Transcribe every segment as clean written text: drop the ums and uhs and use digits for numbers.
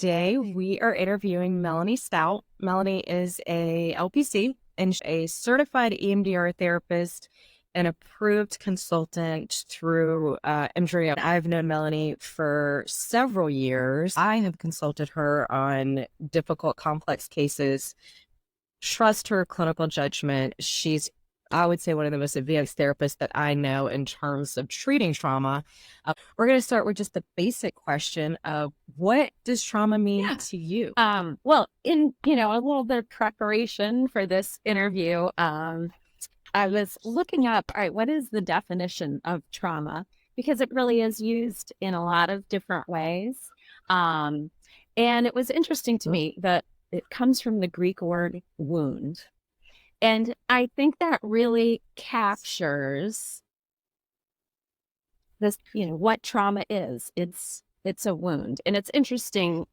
today we are interviewing Melanie Stoudt. Melanie is a LPC and a certified EMDR therapist and approved consultant through MDR. I've known Melanie for several years. I have consulted her on difficult, complex cases. Trust her clinical judgment. She's, I would say, one of the most advanced therapists that I know in terms of treating trauma. We're going to start with just the basic question of what does trauma mean to you? Well, in, a little bit of preparation for this interview, I was looking up, all right, what is the definition of trauma? Because it really is used in a lot of different ways. And it was interesting to me that it comes from the Greek word wound. And I think that really captures this, what trauma is. It's a wound. And it's interesting,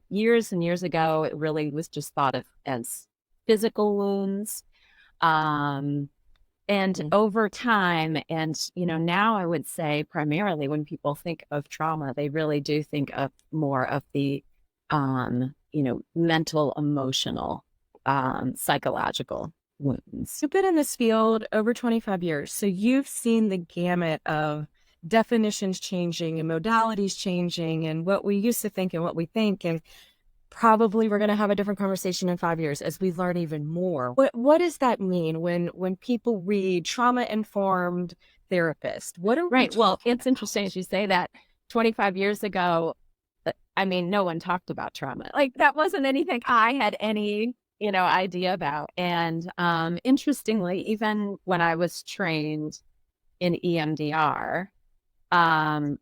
years and years ago, it really was just thought of as physical wounds. And over time, and, now I would say primarily when people think of trauma, they really do think of more of the, mental, emotional, psychological wounds. You've been in this field over 25 years, so you've seen the gamut of definitions changing and modalities changing and what we used to think and what we think. And probably we're going to have a different conversation in 5 years as we learn even more. What does that mean when people read trauma-informed therapist? What are Right. Well, it's interesting as you say that. 25 years ago, no one talked about trauma. Like that wasn't anything I had any, idea about. And interestingly, even when I was trained in EMDR,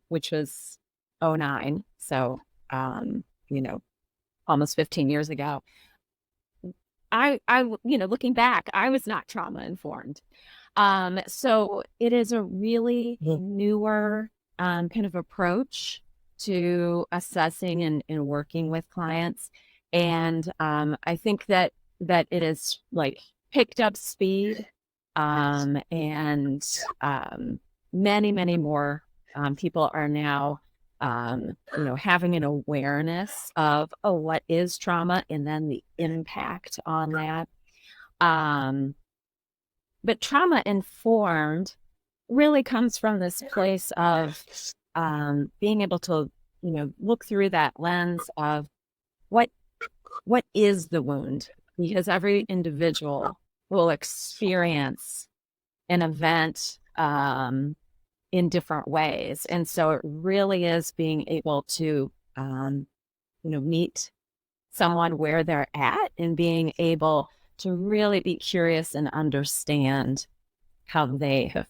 which was 2009, so, almost 15 years ago, I, looking back, I was not trauma informed. So it is a really newer kind of approach to assessing and working with clients. And I think that it is like picked up speed, and many, many more people are now having an awareness of, what is trauma and then the impact on that. But trauma informed really comes from this place of being able to, look through that lens of what is the wound, because every individual will experience an event in different ways. And so it really is being able to, meet someone where they're at and being able to really be curious and understand how they have,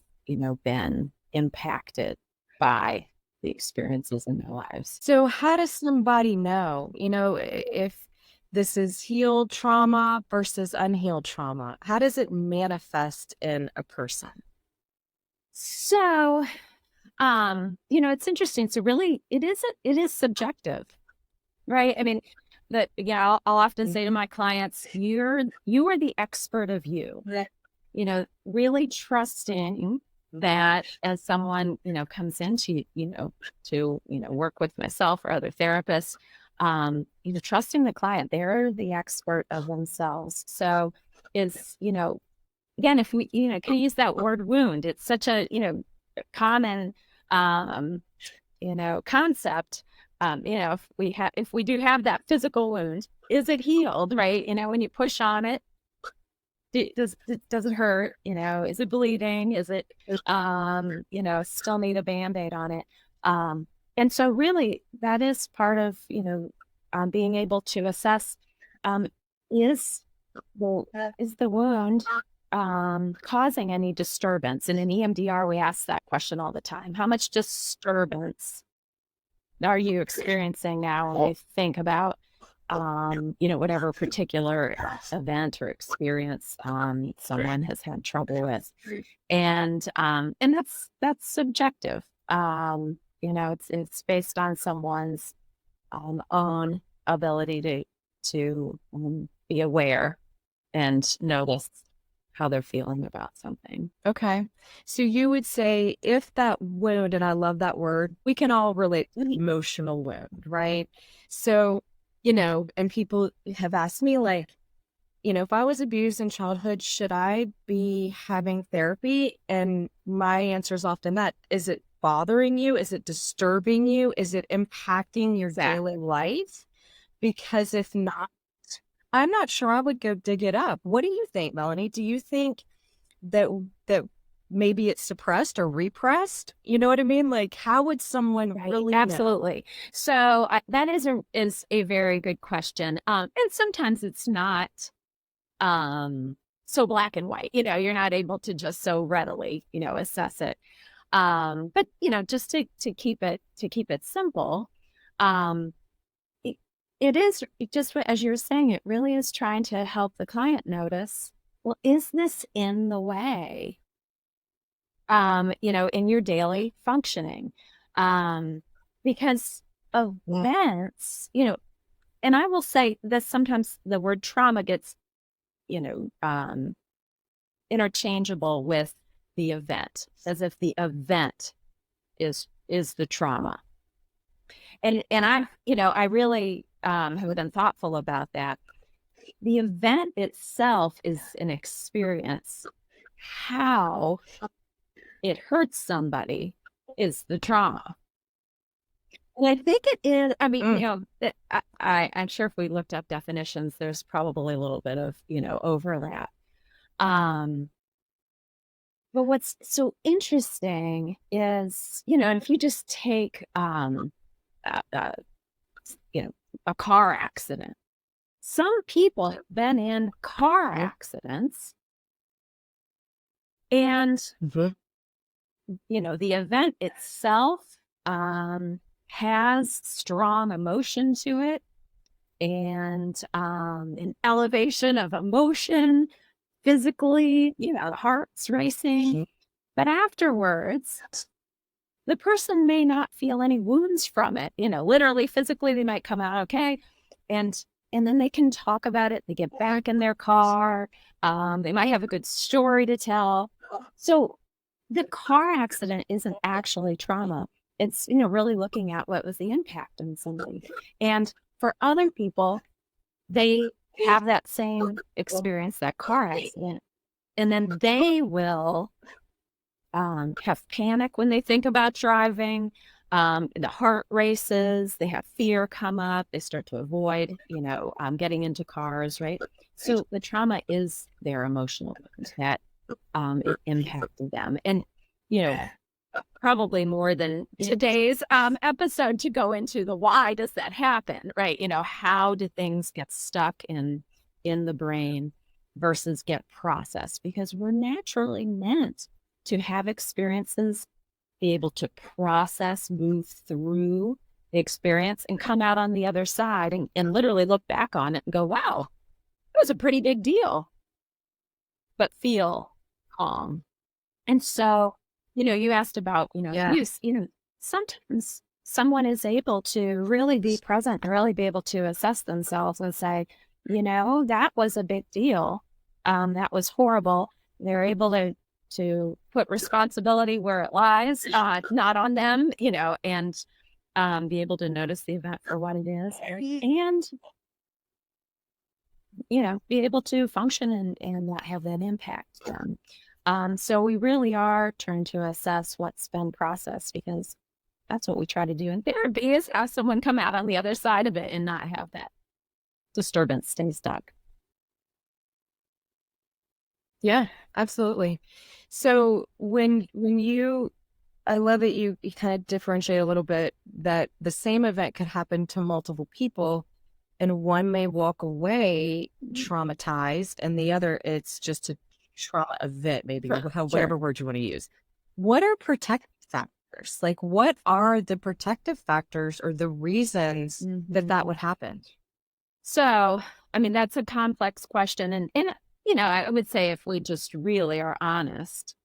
been impacted by the experiences in their lives. So how does somebody know, if this is healed trauma versus unhealed trauma? How does it manifest in a person? So, it's interesting. So really, it is subjective, right? I'll often say to my clients, you are the expert of you. Really trusting that as someone, comes into, to, work with myself or other therapists, trusting the client, they're the expert of themselves. So is, again, if we, can use that word wound, it's such a, common, concept. If we do have that physical wound, is it healed? Right. When you push on it, does it hurt? Is it bleeding? Is it, still need a Band-Aid on it? And so really that is part of, being able to assess, is the wound causing any disturbance? And in EMDR, we ask that question all the time. How much disturbance are you experiencing now when we think about, whatever particular event or experience someone has had trouble with? And that's subjective. It's based on someone's own ability to be aware and notice how they're feeling about something. Okay. So you would say if that wound, and I love that word, we can all relate to emotional wound, right? So, and people have asked me, like, if I was abused in childhood, should I be having therapy? And my answer is often that. Is it bothering you? Is it disturbing you? Is it impacting your daily life? Because if not, I'm not sure I would go dig it up. What do you think, Melanie? Do you think that maybe it's suppressed or repressed? You know what I mean? Like, how would someone really know? Absolutely. So that is a very good question. And sometimes it's not so black and white. You're not able to just so readily, assess it. But just to keep it simple, it is just as you're saying, it really is trying to help the client notice, well, is this in the way, in your daily functioning? Because events, and I will say that sometimes the word trauma gets, interchangeable with the event, as if the event is the trauma. And I really have been thoughtful about that. The event itself is an experience. How it hurts somebody is the trauma. And I think it is, I mean, I'm sure if we looked up definitions, there's probably a little bit of, overlap. But what's so interesting is, and if you just take, a car accident. Some people have been in car accidents and, the event itself has strong emotion to it and an elevation of emotion physically, the heart's racing. But afterwards, the person may not feel any wounds from it. Literally, physically, they might come out okay. And then they can talk about it. They get back in their car. They might have a good story to tell. So the car accident isn't actually trauma. It's, really looking at what was the impact on somebody. And for other people, they have that same experience, that car accident. And then they will have panic when they think about driving. The heart races, they have fear come up, they start to avoid, getting into cars, right? So the trauma is their emotional wound that it impacted them. And, probably more than today's episode to go into the why does that happen, right? How do things get stuck in the brain versus get processed? Because we're naturally meant to have experiences, be able to process, move through the experience and come out on the other side and literally look back on it and go, wow, it was a pretty big deal, but feel calm. And so, you asked about, abuse, sometimes someone is able to really be present and really be able to assess themselves and say, that was a big deal. That was horrible. They're able to put responsibility where it lies, not on them, and be able to notice the event for what it is and, be able to function and not have that impact them. So we really are trying to assess what's been processed because that's what we try to do in therapy is have someone come out on the other side of it and not have that disturbance stay stuck. Yeah, absolutely. So when I love that you kind of differentiate a little bit that the same event could happen to multiple people and one may walk away traumatized and the other, it's just a trauma event, maybe, or whatever word you want to use. What are protective factors? Like, what are the protective factors or the reasons that would happen? So, I mean, that's a complex question. And I would say if we just really are honest,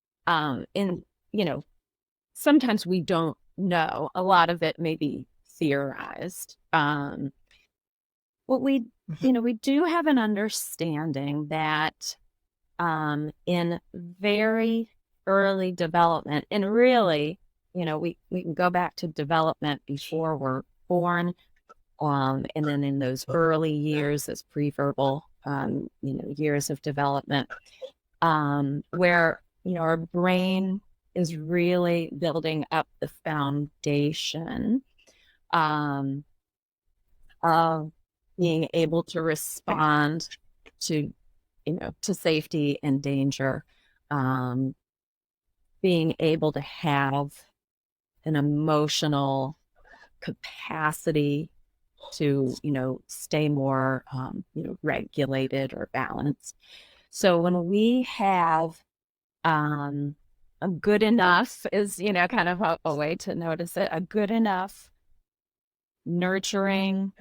sometimes we don't know. A lot of it may be theorized. What we do have an understanding that in very early development. And really, we can go back to development before we're born, and then in those early years, those preverbal, years of development, where, our brain is really building up the foundation of being able to respond to, to safety and danger, being able to have an emotional capacity to, stay more, regulated or balanced. So when we have a good enough is, kind of a way to notice it, a good enough, nurturing,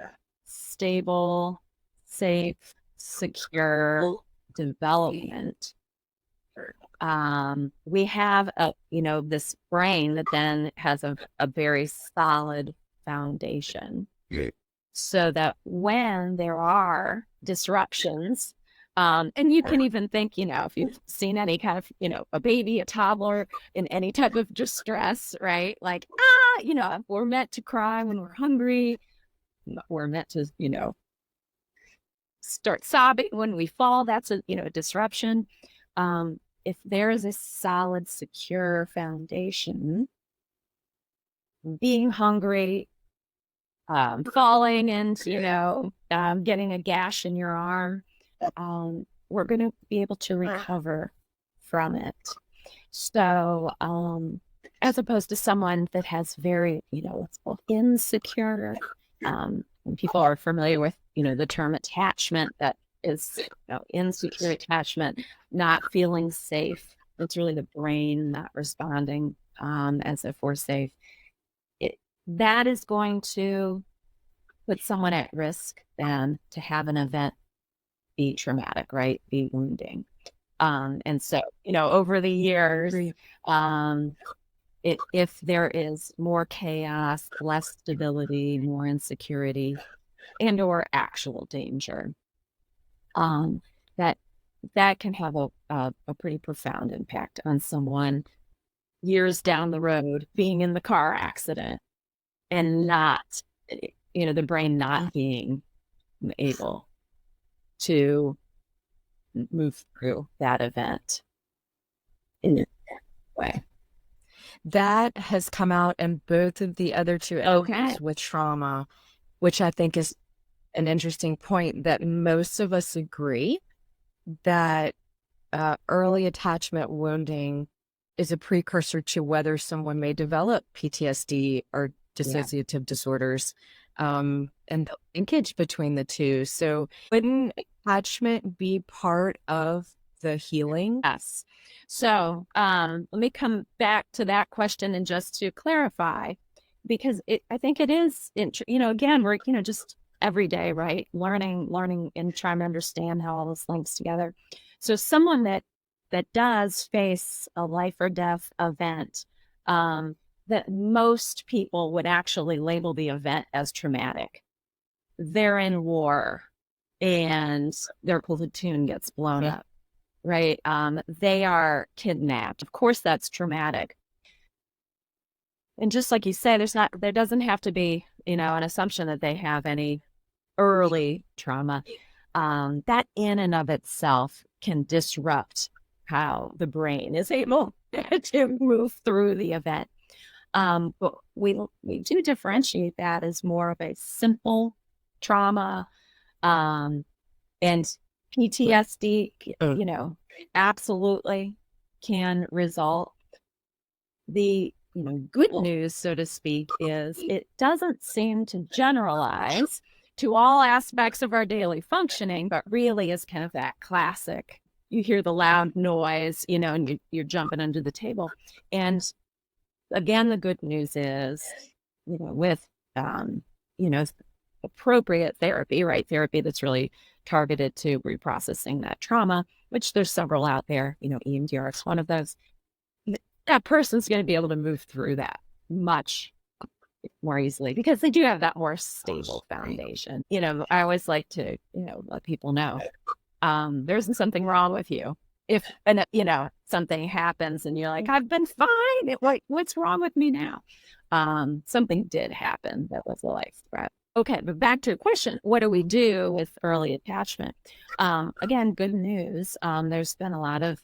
stable, safe, secure development. We have this brain that then has a very solid foundation. So that when there are disruptions, and you can even think, if you've seen any kind of, a baby, a toddler in any type of distress, right? Like, we're meant to cry when we're hungry. We're meant to, start sobbing when we fall. That's a disruption. If there is a solid, secure foundation, being hungry, falling and, getting a gash in your arm, we're going to be able to recover from it. So, as opposed to someone that has very, what's called insecure, people are familiar with, the term attachment, that is, insecure attachment, not feeling safe. It's really the brain not responding as if we're safe. That is going to put someone at risk then to have an event be traumatic, right? Be wounding. And so, over the years, if there is more chaos, less stability, more insecurity, and or actual danger, that can have a pretty profound impact on someone years down the road, being in the car accident and not, the brain not being able to move through that event in a way. That has come out in both of the other two areas with trauma, which I think is an interesting point, that most of us agree that early attachment wounding is a precursor to whether someone may develop PTSD or dissociative disorders, and the linkage between the two. So wouldn't attachment be part of the healing? Yes. So let me come back to that question, and just to clarify, because I think it is, again, we're, just every day, right? Learning and trying to understand how all this links together. So someone that does face a life or death event, that most people would actually label the event as traumatic. They're in war and their platoon gets blown up, right? They are kidnapped. Of course, that's traumatic. And just like you say, there doesn't have to be, an assumption that they have any early trauma. That in and of itself can disrupt how the brain is able to move through the event. But we do differentiate that as more of a simple trauma, and PTSD, absolutely can result. The good news, so to speak, is it doesn't seem to generalize to all aspects of our daily functioning, but really is kind of that classic. You hear the loud noise, and you're jumping under the table. And again, the good news is, with, appropriate therapy, right? Therapy that's really targeted to reprocessing that trauma, which there's several out there, EMDR is one of those. That person's going to be able to move through that much more easily because they do have that more stable foundation. I always like to, let people know, there isn't something wrong with you. if, something happens and you're like, I've been fine. What's wrong with me now? Something did happen that was a life threat. Okay, but back to your question, what do we do with early attachment? Again, good news. There's been a lot of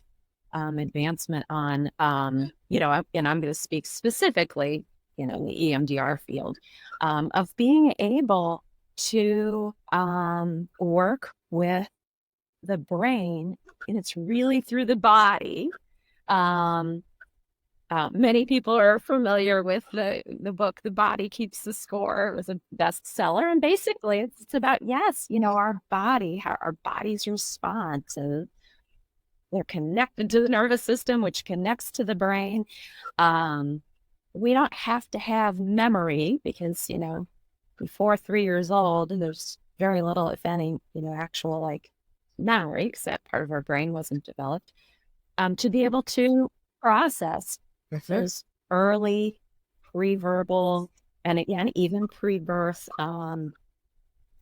advancement on, and I'm going to speak specifically, the EMDR field, of being able to work with the brain, and it's really through the body. Many people are familiar with the book, The Body Keeps the Score. It was a bestseller. And basically it's about, yes, our body, how our bodies respond to, they're connected to the nervous system, which connects to the brain. We don't have to have memory because, before 3 years old, there's very little, if any, actual like memory, because that part of our brain wasn't developed, to be able to process those early pre-verbal and again, even pre-birth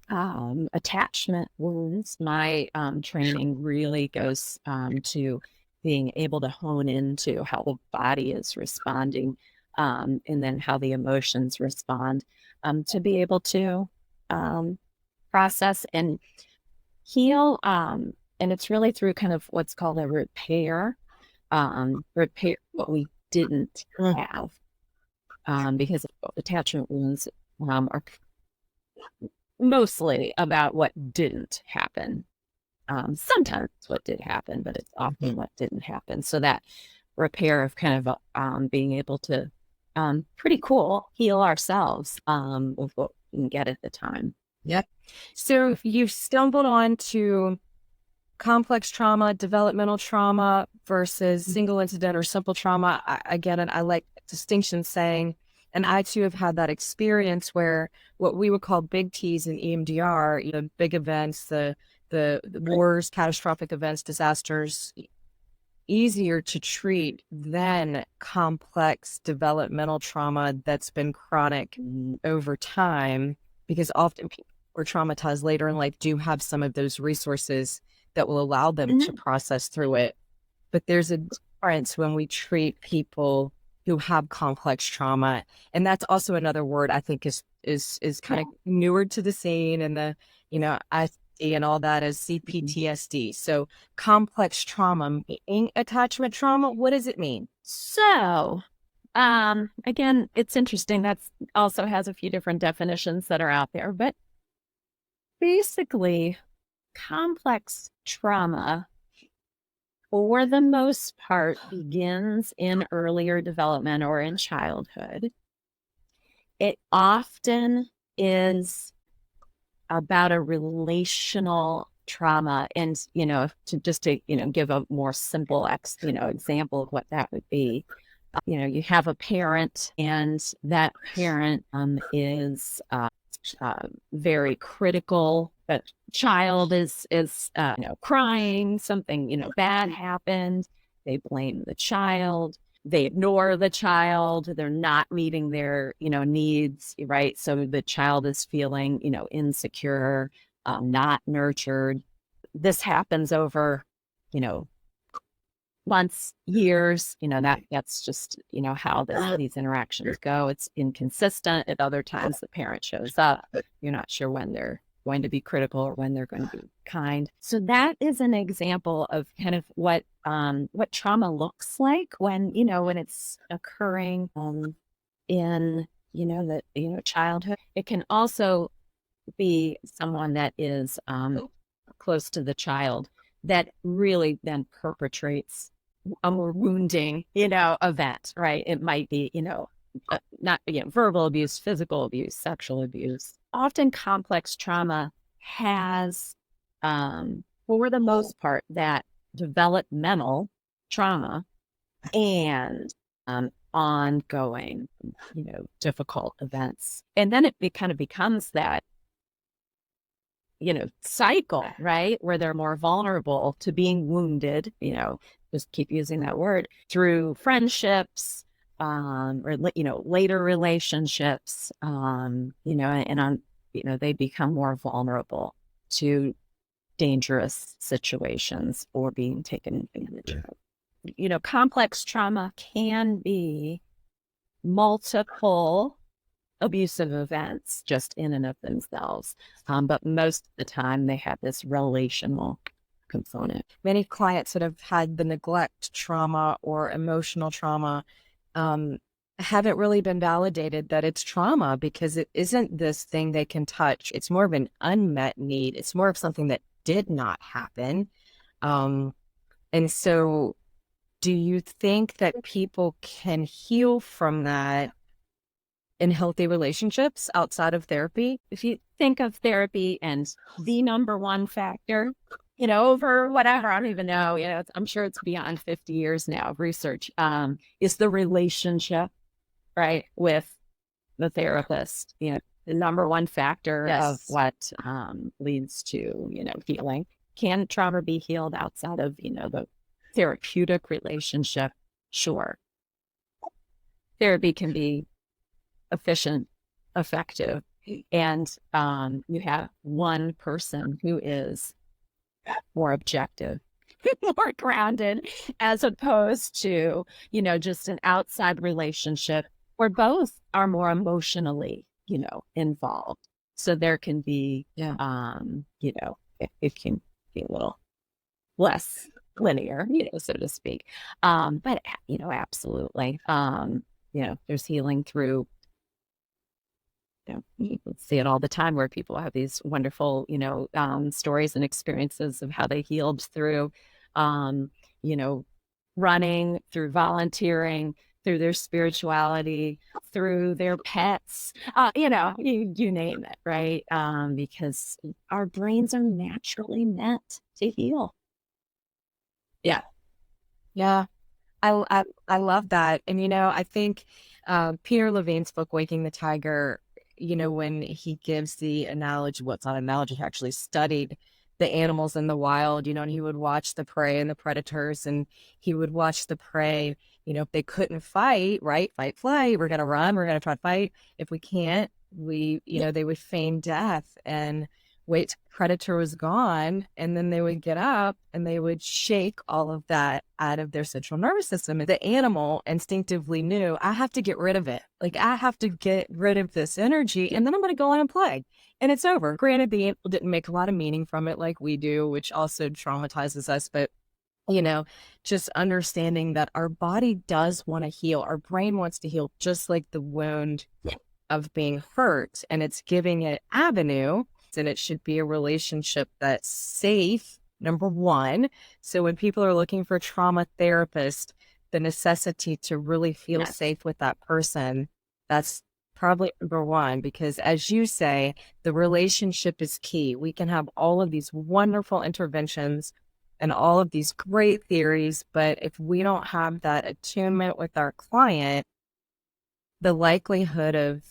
attachment wounds. My training really goes to being able to hone into how the body is responding and then how the emotions respond to be able to process and heal. And it's really through kind of what's called a repair what we didn't have because attachment wounds are mostly about what didn't happen. Sometimes what did happen, but it's often what didn't happen. So that repair of kind of being able to pretty cool heal ourselves with what we can get at the time. Yep. So you've stumbled on to complex trauma, developmental trauma versus single incident or simple trauma. I get it. I like distinction saying, and I too have had that experience where what we would call big T's in EMDR, big events, the wars, catastrophic events, disasters, easier to treat than complex developmental trauma that's been chronic over time, because often people who are traumatized later in life do have some of those resources that will allow them to process through it. But there's a difference when we treat people who have complex trauma. And that's also another word I think is kind of newer to the scene, and the, I see and all that as CPTSD. So complex trauma, attachment trauma, what does it mean? So again, it's interesting. That's also has a few different definitions that are out there, but basically complex trauma, for the most part, begins in earlier development or in childhood. It often is about a relational trauma. And, to give a more simple, example of what that would be. You have a parent, and that parent is very critical. That child is crying, something bad happened. They blame the child. They ignore the child. They're not meeting their needs, right? So the child is feeling insecure, not nurtured. This happens over months, years. That's just how these interactions go. It's inconsistent. At other times the parent shows up, you're not sure when they're going to be critical or when they're going to be kind. So that is an example of kind of what trauma looks like when it's occurring in the childhood. It can also be someone that is close to the child that really then perpetrates a more wounding event, right? It might be not verbal abuse, physical abuse, sexual abuse. Often complex trauma has, for the most part, that developmental trauma and ongoing, difficult events. And then it kind of becomes that, cycle, right? Where they're more vulnerable to being wounded, just keep using that word, through friendships, or later relationships, and they become more vulnerable to dangerous situations or being taken advantage of. You know, complex trauma can be multiple abusive events just in and of themselves. But most of the time they have this relational component. Many clients that have had the neglect trauma or emotional trauma haven't really been validated that it's trauma, because it isn't this thing they can touch. It's more of an unmet need. It's more of something that did not happen. And so do you think that people can heal from that in healthy relationships outside of therapy? If you think of therapy and the number one factor, you know, over whatever, I don't even know, you know, I'm sure it's beyond 50 years now of research, is the relationship, right, with the therapist. You know, the number one factor of what leads to, you know, healing. Can trauma be healed outside of, you know, the therapeutic relationship? Sure. Therapy can be efficient, effective, and you have one person who is more objective, more grounded, as opposed to, you know, just an outside relationship where both are more emotionally, you know, involved. So there can be, you know, it can be a little less linear, you know, so to speak. But, you know, absolutely. You know, there's healing through, you know, you see it all the time where people have these wonderful, you know, stories and experiences of how they healed through, you know, running, through volunteering, through their spirituality, through their pets, you know, you name it, right? Because our brains are naturally meant to heal. Yeah. Yeah. I love that. And, you know, I think Peter Levine's book, Waking the Tiger, you know, when he gives the analogy, well, it's not an analogy, he actually studied the animals in the wild, you know, and he would watch the prey and the predators, and he would watch the prey, you know, if they couldn't fight, right? Fight, flight, we're going to run, we're going to try to fight. If we can't, you know, they would feign death and wait till the predator was gone, and then they would get up and they would shake all of that out of their central nervous system. And the animal instinctively knew, I have to get rid of it. Like, I have to get rid of this energy, and then I'm going to go on and play. And it's over. Granted, the animal didn't make a lot of meaning from it like we do, which also traumatizes us. But, you know, just understanding that our body does want to heal. Our brain wants to heal, just like the wound of being hurt, and it's giving it avenue. And it should be a relationship that's safe, number one. So when people are looking for trauma therapist, the necessity to really feel safe with that person, that's probably number one, because as you say, the relationship is key. We can have all of these wonderful interventions and all of these great theories, but if we don't have that attunement with our client, the likelihood of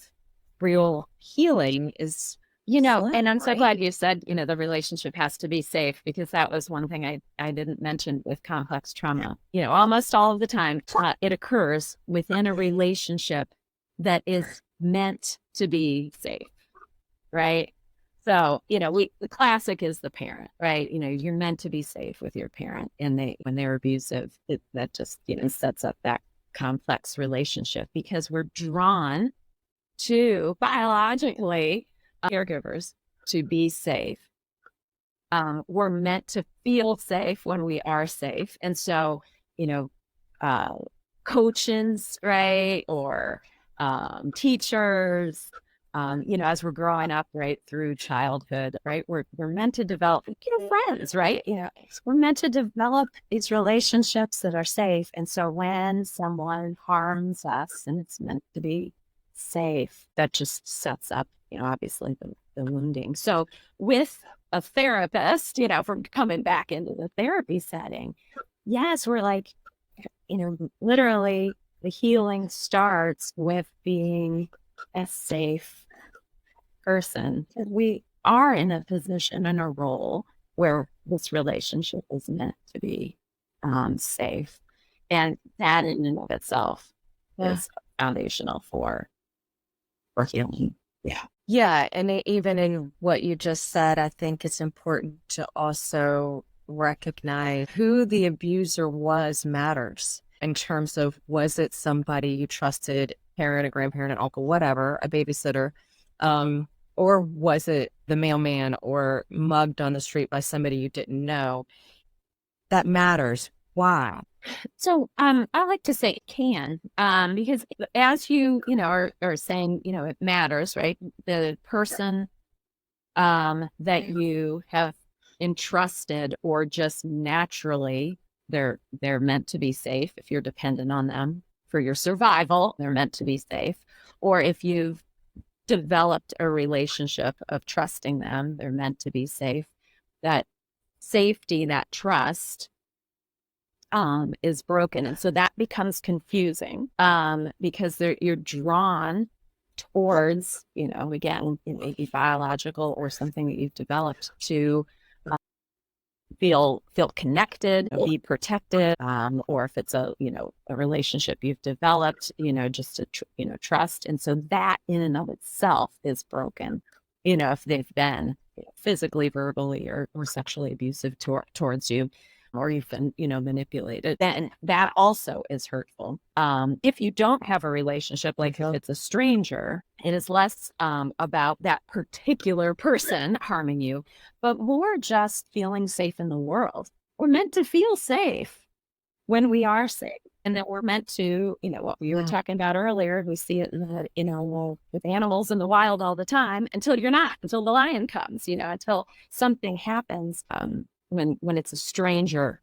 real healing is, you know, and I'm so glad you said, you know, the relationship has to be safe, because that was one thing I didn't mention with complex trauma. You know, almost all of the time it occurs within a relationship that is meant to be safe, right? So, you know, the classic is the parent, right? You know, you're meant to be safe with your parent, and when they're abusive, that just, you know, sets up that complex relationship, because we're drawn to biologically caregivers to be safe. We're meant to feel safe when we are safe. And so, you know, coaches, right, or teachers, you know, as we're growing up, right, through childhood, right, we're meant to develop, you know, friends, right? You know, we're meant to develop these relationships that are safe. And so when someone harms us, and it's meant to be safe, that just sets up, you know, obviously the wounding. So with a therapist, you know, if we're coming back into the therapy setting, yes, we're like, you know, literally the healing starts with being a safe person. We are in a position and a role where this relationship is meant to be safe. And that in and of itself is foundational for healing. Yeah. Yeah, and even in what you just said, I think it's important to also recognize who the abuser was matters in terms of, was it somebody you trusted, parent, a grandparent, an uncle, whatever, a babysitter, um, or was it the mailman or mugged on the street by somebody you didn't know? That matters. Why? So, I like to say it can, because as are saying, it matters, right? The person, that you have entrusted, or just naturally, they're meant to be safe. If you're dependent on them for your survival, they're meant to be safe. Or if you've developed a relationship of trusting them, they're meant to be safe. That safety, that trust, is broken. And so that becomes confusing, because you're drawn towards, again, it may be biological or something that you've developed to feel connected, be protected, or if it's a relationship you've developed, just to trust. And so that in and of itself is broken, if they've been physically, verbally, or sexually abusive towards you, or you've been manipulated, then that also is hurtful. If you don't have a relationship, like if it's a stranger, it is less about that particular person harming you, but more just feeling safe in the world. We're meant to feel safe when we are safe, and that we're meant to, what we were talking about earlier, we see it in the, with animals in the wild all the time, until you're not, until the lion comes, until something happens, when it's a stranger,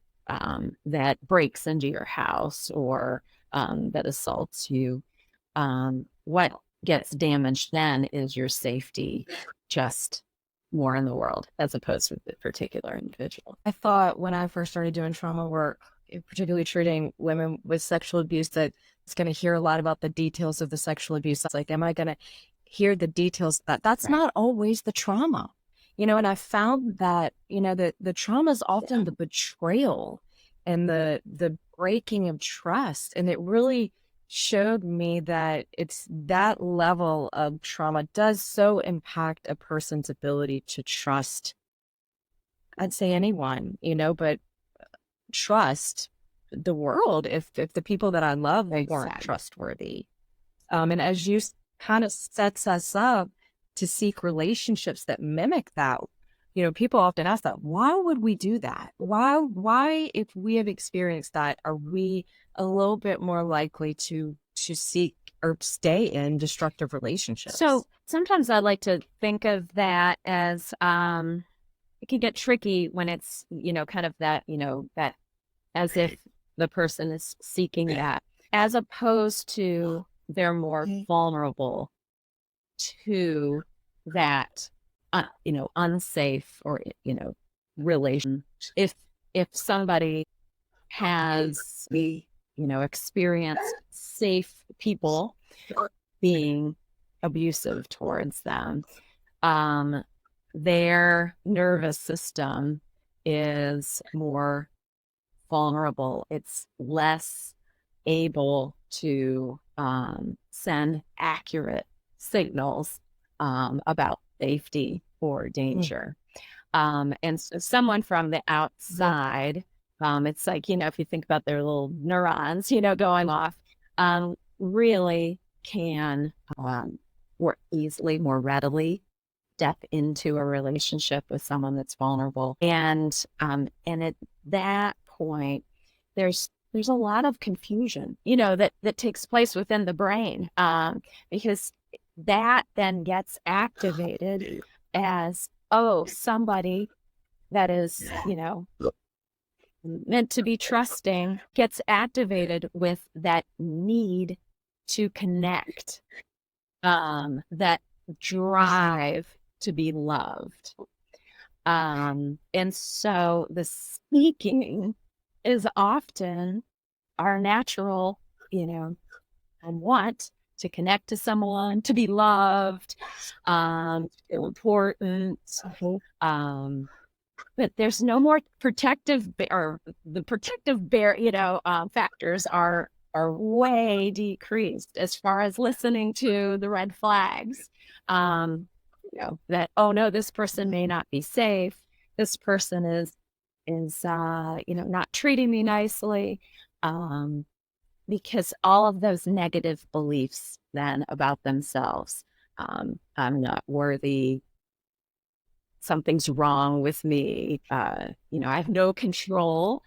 that breaks into your house, or that assaults you. What gets damaged then is your safety, just more in the world, as opposed to the particular individual. I thought when I first started doing trauma work, particularly treating women with sexual abuse, that it's going to hear a lot about the details of the sexual abuse. It's like, am I going to hear the details? That's Right. not always the trauma, and I found that, the trauma is often the betrayal and the breaking of trust. And it really showed me that it's that level of trauma does so impact a person's ability to trust, I'd say anyone, but trust the world if the people that I love weren't trustworthy. And as you kind of sets us up to seek relationships that mimic that, people often ask that, why would we do that? Why, if we have experienced that, are we a little bit more likely to seek or stay in destructive relationships? So sometimes I like to think of that as, it can get tricky when it's, kind of that, that as if the person is seeking that, as opposed to they're more vulnerable to that, unsafe, or, relation. If somebody has, experienced safe people being abusive towards them, their nervous system is more vulnerable. It's less able to send accurate signals about safety or danger. And so someone from the outside, it's like, if you think about their little neurons, going off, really can more easily, more readily step into a relationship with someone that's vulnerable. And at that point, there's a lot of confusion, that takes place within the brain, because that then gets activated as, oh, somebody that is, meant to be trusting, gets activated with that need to connect, that drive to be loved. And so the seeking is often our natural, want to connect to someone, to be loved, feel important. But there's no more protective, or the protective factors are are way decreased as far as listening to the red flags. That, oh no, this person may not be safe. This person is not treating me nicely. Because all of those negative beliefs then about themselves, I'm not worthy, something's wrong with me, I have no control.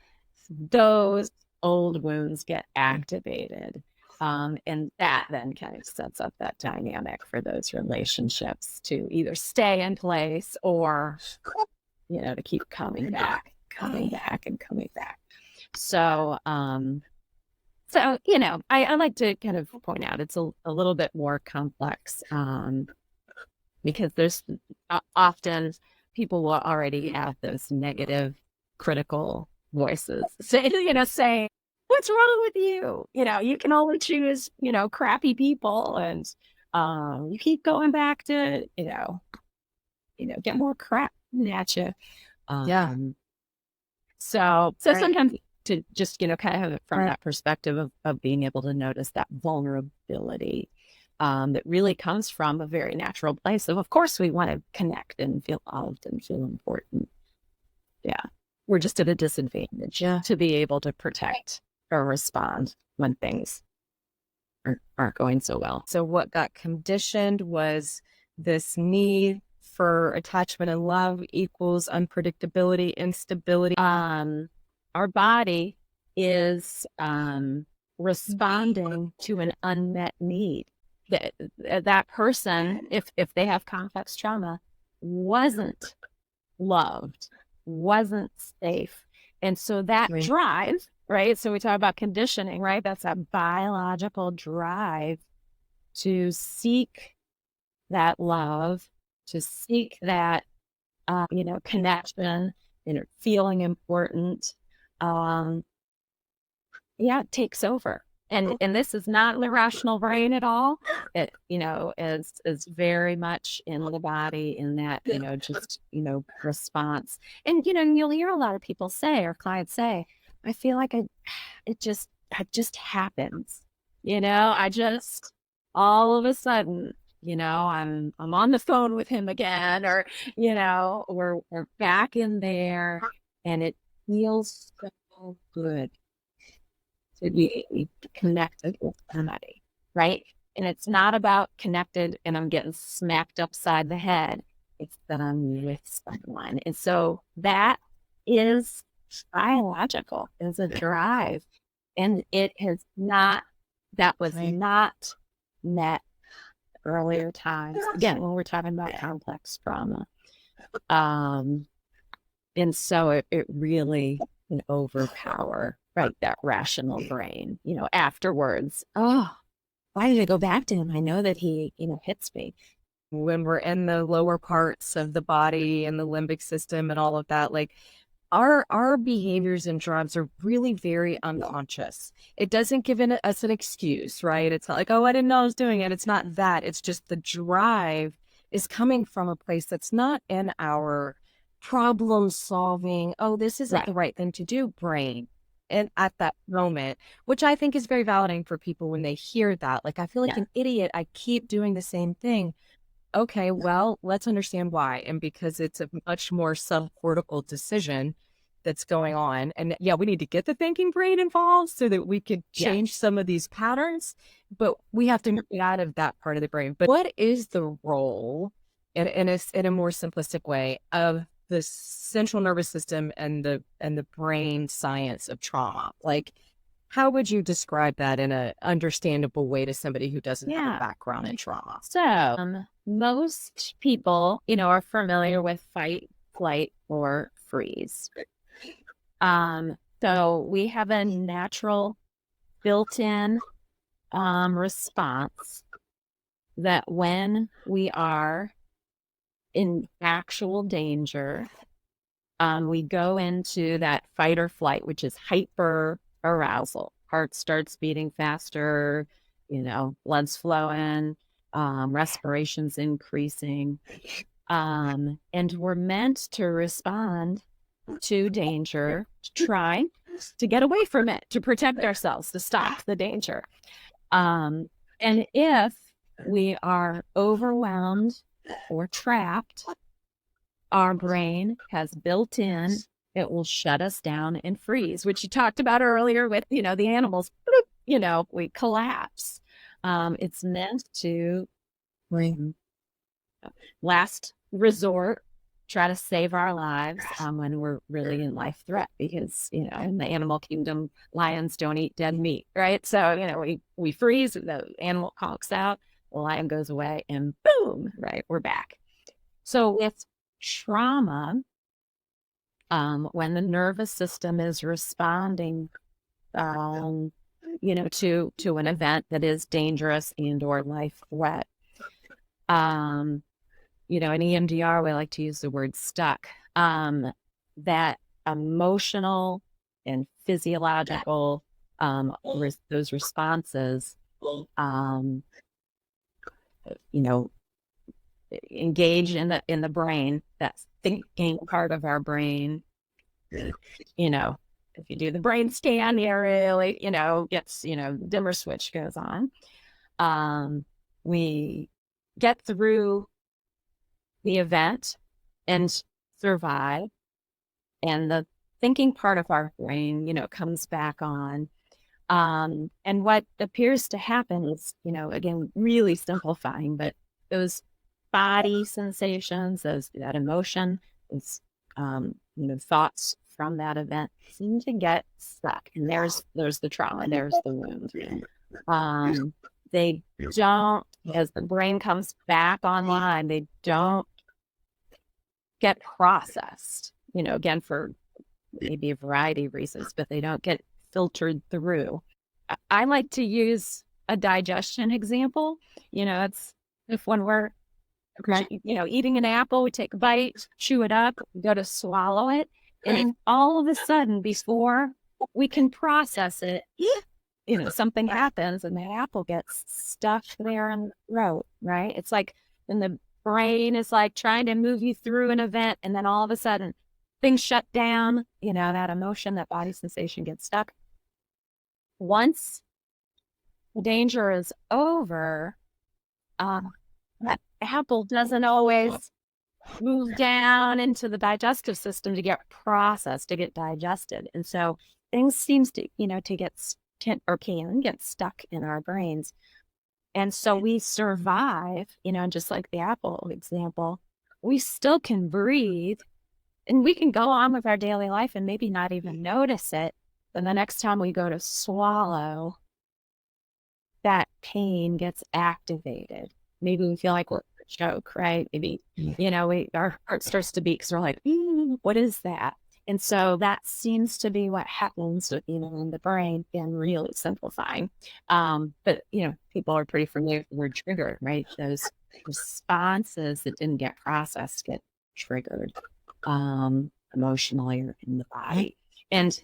Those old wounds get activated. And that then kind of sets up that dynamic for those relationships to either stay in place or, to keep coming back and coming back. So, I like to kind of point out it's a little bit more complex, because there's often people will already have those negative, critical voices saying, what's wrong with you? You can only choose, crappy people, and you keep going back to, get more crap at you. Yeah. So Right. sometimes to just, kind of have it from that perspective of being able to notice that vulnerability, that really comes from a very natural place of course, we want to connect and feel loved and feel important. Yeah. We're just at a disadvantage to be able to protect or respond when things aren't going so well. So what got conditioned was this need for attachment and love equals unpredictability, instability. Our body is responding to an unmet need. That person, if they have complex trauma, wasn't loved, wasn't safe. And so that drive, right? So we talk about conditioning, right? That's a biological drive to seek that love, to seek that, connection, feeling important. It takes over. And this is not the rational brain at all. It, is very much in the body, in that, just, response. And, you'll hear a lot of people say, or clients say, I feel like it just happens. I just, all of a sudden, I'm on the phone with him again, or, we're back in there, and it feels so good to be connected with somebody, right? And it's not about connected and I'm getting smacked upside the head. It's that I'm with someone. And so that is biological, is a drive. And it has not, that was not met earlier times. Again, when we're talking about complex trauma. And so it really can overpower, right, that rational brain, afterwards. Oh, why did I go back to him? I know that he, hits me. When we're in the lower parts of the body and the limbic system and all of that, like our behaviors and drives are really very unconscious. It doesn't give us an excuse, right? It's not like, oh, I didn't know I was doing it. It's not that. It's just the drive is coming from a place that's not in our problem solving, oh, this isn't the right thing to do, brain. And at that moment, which I think is very validating for people when they hear that. Like, I feel like an idiot. I keep doing the same thing. Okay, well, let's understand why. And because it's a much more subcortical decision that's going on. And we need to get the thinking brain involved so that we could change some of these patterns, but we have to get out of that part of the brain. But what is the role, in a more simplistic way, of the central nervous system and the brain science of trauma? Like, how would you describe that in an understandable way to somebody who doesn't have a background in trauma? So most people, are familiar with fight, flight, or freeze. So we have a natural built-in response that when we are in actual danger, we go into that fight or flight, which is hyper arousal. Heart starts beating faster, blood's flowing, respiration's increasing. And we're meant to respond to danger, to try to get away from it, to protect ourselves, to stop the danger. And if we are overwhelmed or trapped, our brain has built in, it will shut us down and freeze, which you talked about earlier with, the animals, we collapse. It's meant to, last resort, try to save our lives when we're really in life threat, because, in the animal kingdom, lions don't eat dead meat, right? So, we freeze, the animal conks out, the lion goes away, and boom, right, we're back. So with trauma, when the nervous system is responding, to an event that is dangerous and or life threat, in EMDR, we like to use the word stuck. That emotional and physiological, those responses, engage in the brain, that thinking part of our brain. If you do the brain scan, it really, gets, dimmer switch goes on. We get through the event and survive, and the thinking part of our brain, comes back on. And what appears to happen is, again, really simplifying, but those body sensations, that emotion, those, thoughts from that event seem to get stuck. And there's the trauma, there's the wound. They don't, as the brain comes back online, they don't get processed, again, for maybe a variety of reasons, but they don't get filtered through. I like to use a digestion example. It's if when we're, eating an apple, we take a bite, chew it up, we go to swallow it, and all of a sudden, before we can process it, something happens and that apple gets stuck there in the throat, right? It's like, and the brain is like trying to move you through an event, and then all of a sudden things shut down, that emotion, that body sensation gets stuck. Once the danger is over, that apple doesn't always move down into the digestive system to get processed, to get digested. And so things seems to, to get can get stuck in our brains. And so we survive, just like the apple example, we still can breathe and we can go on with our daily life and maybe not even notice it. Then the next time we go to swallow, that pain gets activated. Maybe we feel like we're a choke, right? Maybe, our heart starts to beat because we're like, what is that? And so that seems to be what happens, in the brain, and really simplifying. But, people are pretty familiar with the word trigger, right? Those responses that didn't get processed get triggered emotionally or in the body. And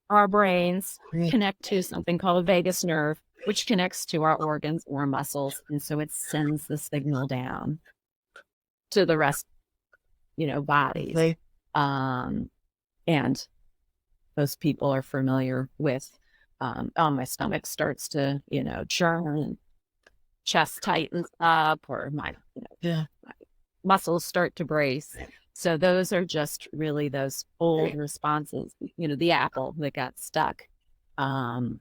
our brains connect to something called a vagus nerve, which connects to our organs or muscles. And so it sends the signal down to the rest, bodies. And most people are familiar with, my stomach starts to, churn, chest tightens up, or my muscles start to brace. So those are just really those old responses, the apple that got stuck from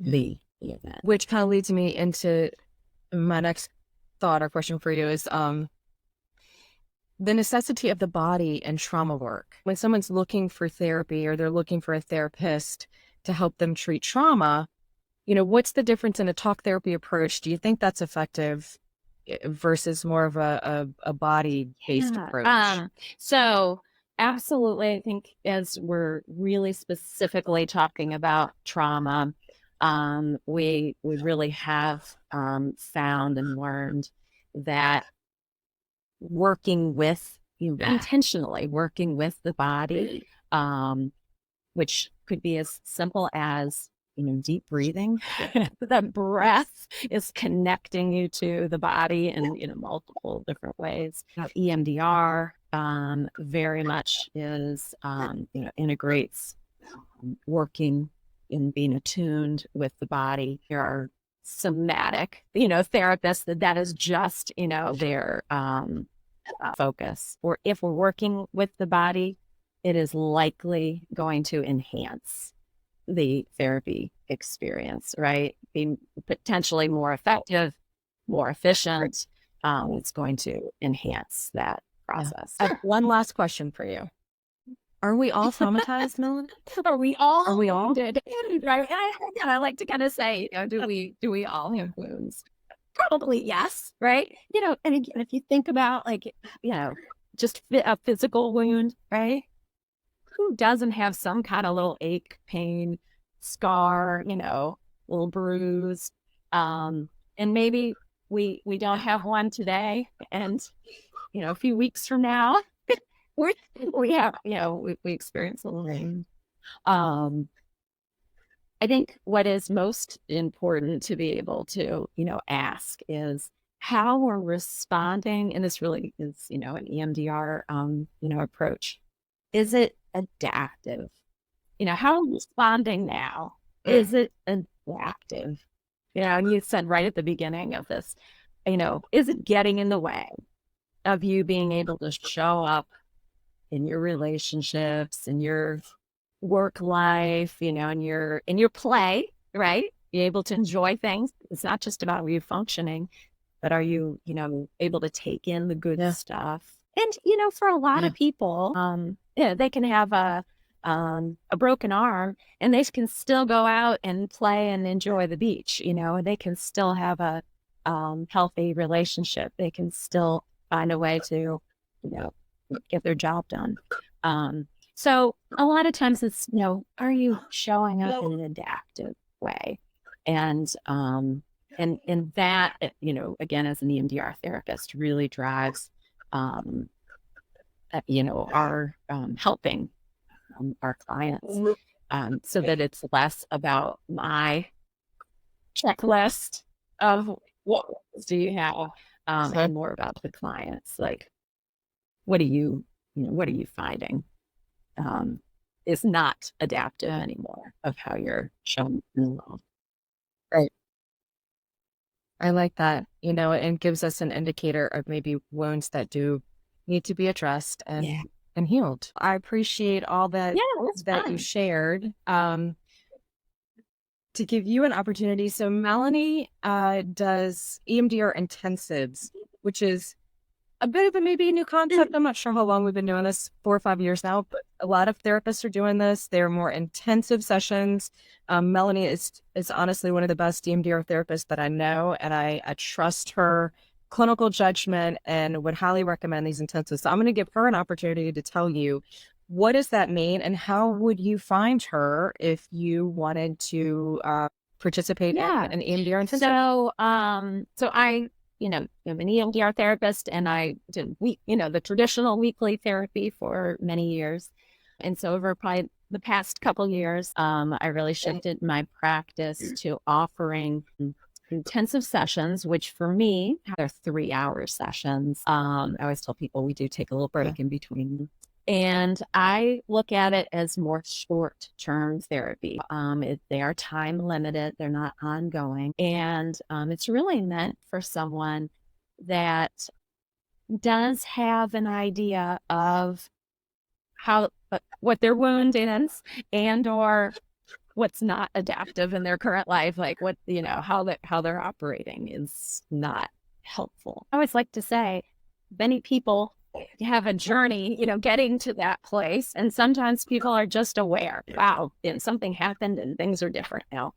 the event. Which kind of leads me into my next thought or question for you is the necessity of the body and trauma work. When someone's looking for therapy or they're looking for a therapist to help them treat trauma, what's the difference in a talk therapy approach? Do you think that's effective versus more of a body-based approach? So absolutely. I think as we're really specifically talking about trauma, we really have found and learned that working with, intentionally working with the body, which could be as simple as, deep breathing. That breath is connecting you to the body in, multiple different ways. EMDR, very much is, integrates working and being attuned with the body. There are somatic, therapists that is just, their focus. Or if we're working with the body, it is likely going to enhance the therapy experience, right? Being potentially more effective, more efficient. It's going to enhance that process. I have one last question for you. Are we all traumatized, Melanie? Are we all? Are we all? Did, right? I like to kind of say, do we all have wounds? Probably yes, right? And again, if you think about just a physical wound, right? Who doesn't have some kind of little ache, pain, scar, little bruise? And maybe we don't have one today, and a few weeks from now, we have, we experience a little pain. I think what is most important to be able to, ask is how we're responding. And this really is, an EMDR, approach. Is it adaptive? How I'm responding now? Is it adaptive? And you said right at the beginning of this, is it getting in the way of you being able to show up in your relationships, in your work life, in your play, right? You're able to enjoy things. It's not just about you functioning, but are you, able to take in the good stuff? And, for a lot of people, they can have a broken arm and they can still go out and play and enjoy the beach, they can still have a healthy relationship. They can still find a way to, get their job done. So a lot of times it's, are you showing up in an adaptive way? And that, again, as an EMDR therapist really drives, our helping our clients, so that it's less about my checklist of what do you have, and more about the clients. Like, what are you finding is not adaptive anymore of how you're shown in the world. Right. I like that, it gives us an indicator of maybe wounds that do need to be addressed and healed. I appreciate all that you shared. To give you an opportunity, so Melanie does EMDR intensives, which is a bit of a maybe new concept. I'm not sure how long we've been doing this, 4 or 5 years now, but a lot of therapists are doing this. They're more intensive sessions. Melanie is honestly one of the best EMDR therapists that I know, and I trust her clinical judgment and would highly recommend these intensives. So I'm going to give her an opportunity to tell you, what does that mean and how would you find her if you wanted to participate in an EMDR intensive? So I, I'm an EMDR therapist, and I did the traditional weekly therapy for many years. And so over probably the past couple years, I really shifted my practice to offering intensive sessions, which for me, they're 3-hour sessions. I always tell people we do take a little break in between. And I look at it as more short-term therapy. They are time limited. They're not ongoing. And it's really meant for someone that does have an idea of what their wound is, and or what's not adaptive in their current life, like what, how they're operating is not helpful. I always like to say many people have a journey, getting to that place. And sometimes people are just aware, wow, something happened and things are different now.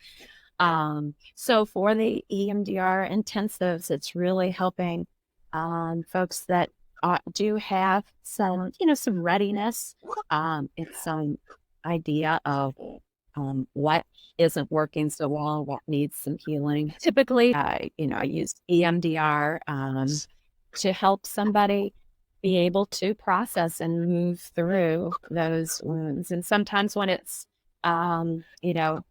So for the EMDR intensives, it's really helping folks that do have some, some readiness. It's some idea of what isn't working so well, what needs some healing. Typically, I use EMDR to help somebody be able to process and move through those wounds. And sometimes when it's, a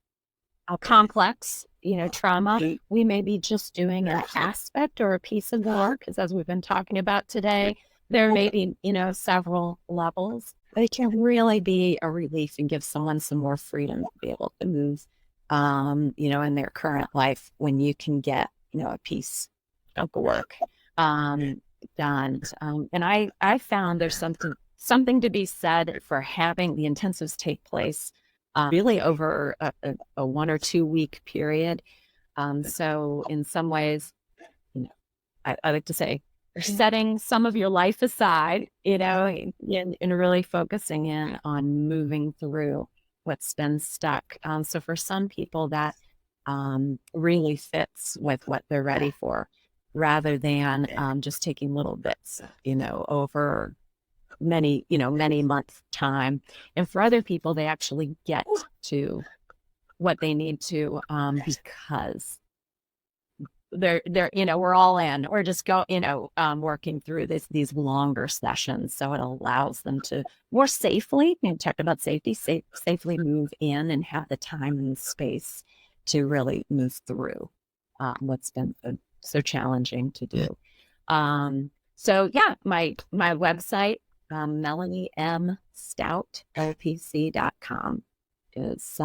complex, trauma, we may be just doing an aspect or a piece of the work, because as we've been talking about today, there may be, several levels, but it can really be a relief and give someone some more freedom to be able to move, in their current life when you can get, a piece of the work done. And I found there's something to be said for having the intensives take place really over a 1 or 2 week period. So in some ways, I like to say, you're setting some of your life aside, and really focusing in on moving through what's been stuck. So for some people, that really fits with what they're ready for, rather than just taking little bits, over many months time. And for other people, they actually get to what they need to because they're we're all in. We're just working through these longer sessions, so it allows them to more safely, talk about safety, safely move in and have the time and space to really move through what's been so challenging to do. So yeah, my website, Melanie M. Stoudt, LPC.com is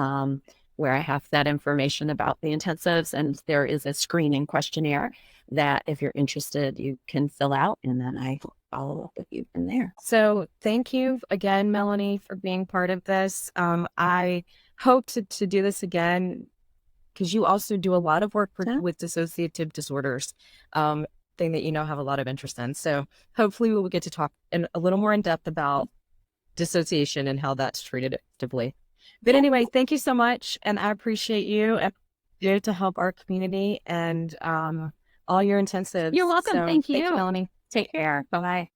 where I have that information about the intensives. And there is a screening questionnaire that if you're interested, you can fill out, and then I follow up with you from there. So thank you again, Melanie, for being part of this. I hope to do this again, because you also do a lot of work with dissociative disorders, thing that have a lot of interest in. So hopefully we will get to talk a little more in depth about dissociation and how that's treated effectively. But anyway, thank you so much, and I appreciate you and here to help our community and all your intensives. You're welcome. So, Thank you, Melanie. Take care. Bye-bye.